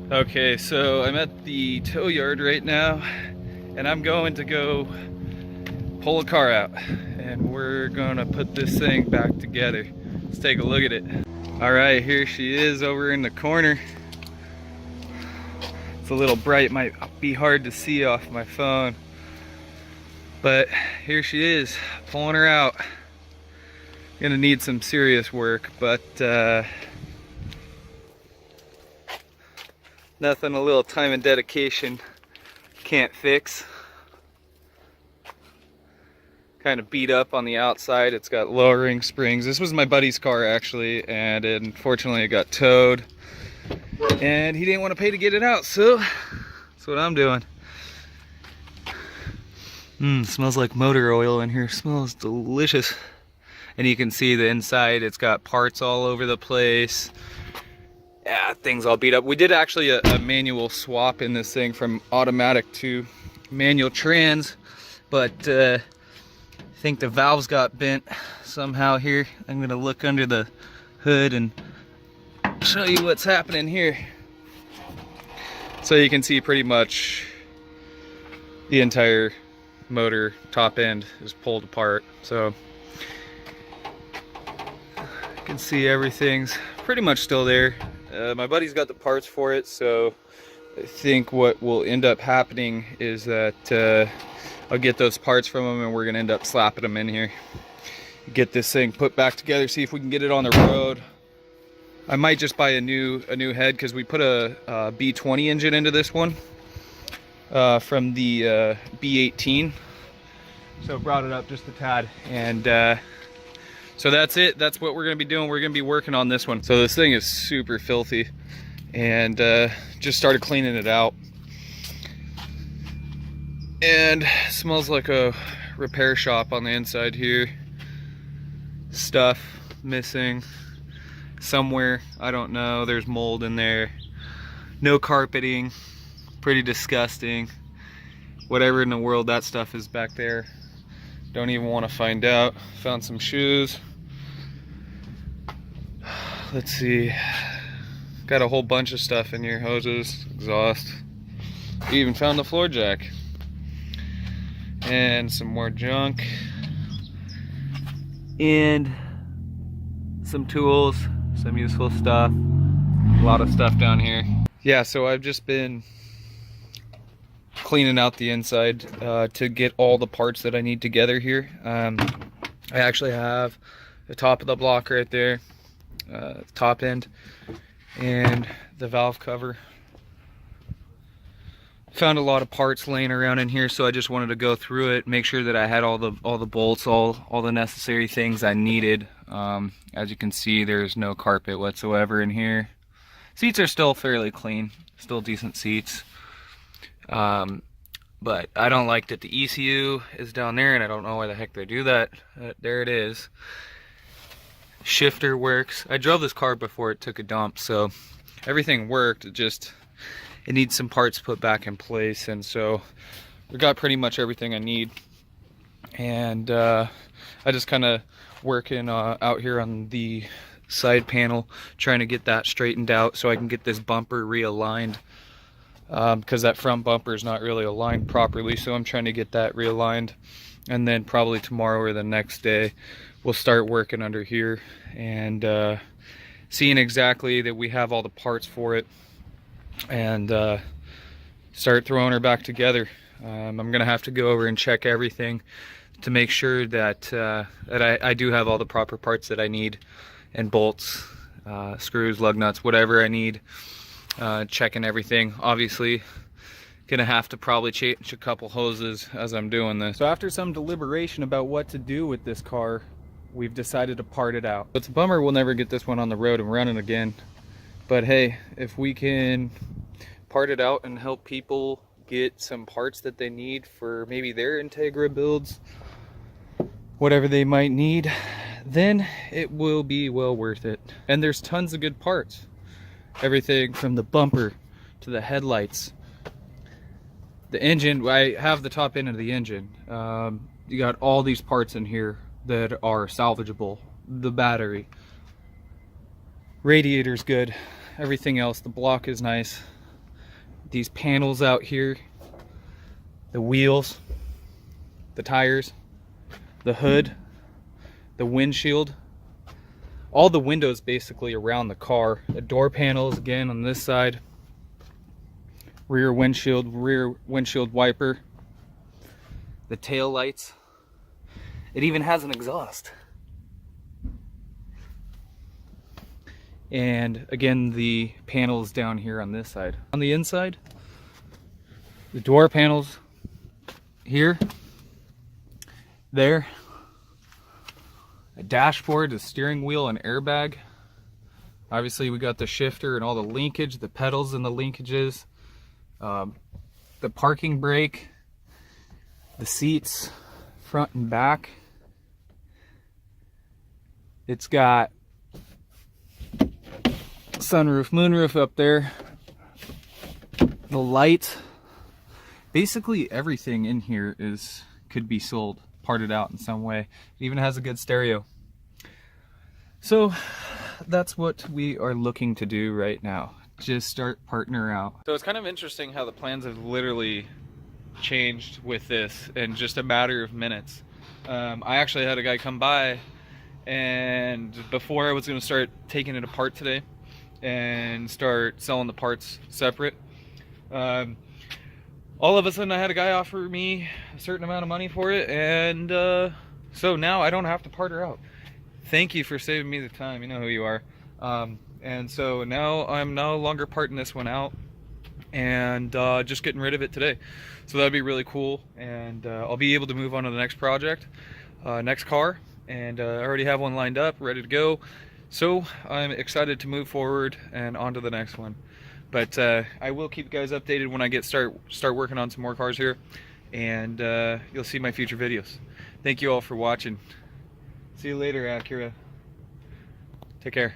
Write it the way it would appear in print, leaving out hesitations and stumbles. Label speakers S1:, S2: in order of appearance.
S1: Okay, so I'm at the tow yard right now, and I'm going to go pull a car out, and we're gonna put this thing back together. Let's take a look at it. All right, here she is over in the corner. It's a little bright, might be hard to see off my phone, but here she is, pulling her out. Gonna need some serious work, but nothing a little time and dedication can't fix. Kind of beat up on the outside. It's got lowering springs. This was my buddy's car actually, and unfortunately it got towed. And he didn't want to pay to get it out, so that's what I'm doing. Smells like motor oil in here. Smells delicious. And you can see the inside, it's got parts all over the place. Yeah, things all beat up. We did actually a manual swap in this thing from automatic to manual trans, but I think the valves got bent somehow here. I'm gonna look under the hood and show you what's happening here. So you can see pretty much the entire motor top end is pulled apart. So you can see everything's pretty much still there. My buddy's got the parts for it, so I think what will end up happening is that I'll get those parts from him and we're gonna end up slapping them in here. Get this thing put back together, see if we can get it on the road. I might just buy a new head, because we put a B20 engine into this one from the B18. So brought it up just a tad, and so that's it. That's what we're gonna be doing. We're gonna be working on this one. So this thing is super filthy, and just started cleaning it out. And smells like a repair shop on the inside here. Stuff missing somewhere, I don't know. There's mold in there. No carpeting. Pretty disgusting. Whatever in the world that stuff is back there, don't even want to find out. Found some shoes. Let's see. Got a whole bunch of stuff in here. Hoses, exhaust. We even found the floor jack. And some more junk. And some tools, some useful stuff. A lot of stuff down here. Yeah, so I've just been cleaning out the inside to get all the parts that I need together here. I actually have the top of the block right there, top end, and the valve cover. Found a lot of parts laying around in here, so I just wanted to go through it, make sure that I had all the bolts, all the necessary things I needed. As you can see, there's no carpet whatsoever in here. Seats are still fairly clean, still decent seats. But I don't like that the ECU is down there, and I don't know why the heck they do that. There it is. Shifter works. I drove this car before it took a dump, so everything worked. It needs some parts put back in place, and so we got pretty much everything I need. And I just kind of working out here on the side panel, trying to get that straightened out so I can get this bumper realigned, because that front bumper is not really aligned properly. So I'm trying to get that realigned, and then probably tomorrow or the next day we'll start working under here and seeing exactly that we have all the parts for it, and start throwing her back together. I'm gonna have to go over and check everything to make sure that I do have all the proper parts that I need, and bolts, screws, lug nuts, whatever I need. Checking everything. Obviously gonna have to probably change a couple hoses as I'm doing this. So after some deliberation about what to do with this car, we've decided to part it out. It's a bummer we'll never get this one on the road and running again, but hey, if we can part it out and help people get some parts that they need for maybe their Integra builds, whatever they might need, then it will be well worth it. And there's tons of good parts. Everything from the bumper to the headlights, the engine. I have the top end of the engine. You got all these parts in here that are salvageable. The battery, radiator's good. Everything else, the block is nice. these panels out here, the wheels, the tires, the hood, the windshield, all the windows basically around the car, the door panels again on this side, rear windshield wiper, the tail lights. It even has an exhaust. And again, the panels down here on this side. On the inside, the door panels here, there, a dashboard, a steering wheel, an airbag. Obviously we got the shifter and all the linkage, the pedals and the linkages, the parking brake, the seats, front and back. It's got sunroof, moonroof up there, the light. Basically everything in here could be sold, parted out in some way. It even has a good stereo. So that's what we are looking to do right now. Just start parting her out. So it's kind of interesting how the plans have literally changed with this in just a matter of minutes. I actually had a guy come by, and before I was going to start taking it apart today and start selling the parts separate, all of a sudden I had a guy offer me a certain amount of money for it, and so now I don't have to part her out. Thank you for saving me the time. You know who you are. And so now I'm no longer parting this one out and just getting rid of it today. So that'd be really cool, and I'll be able to move on to the next project, next car, and I already have one lined up, ready to go. So I'm excited to move forward and on to the next one. But I will keep you guys updated when I start working on some more cars here, and you'll see my future videos. Thank you all for watching. See you later, Acura. Take care.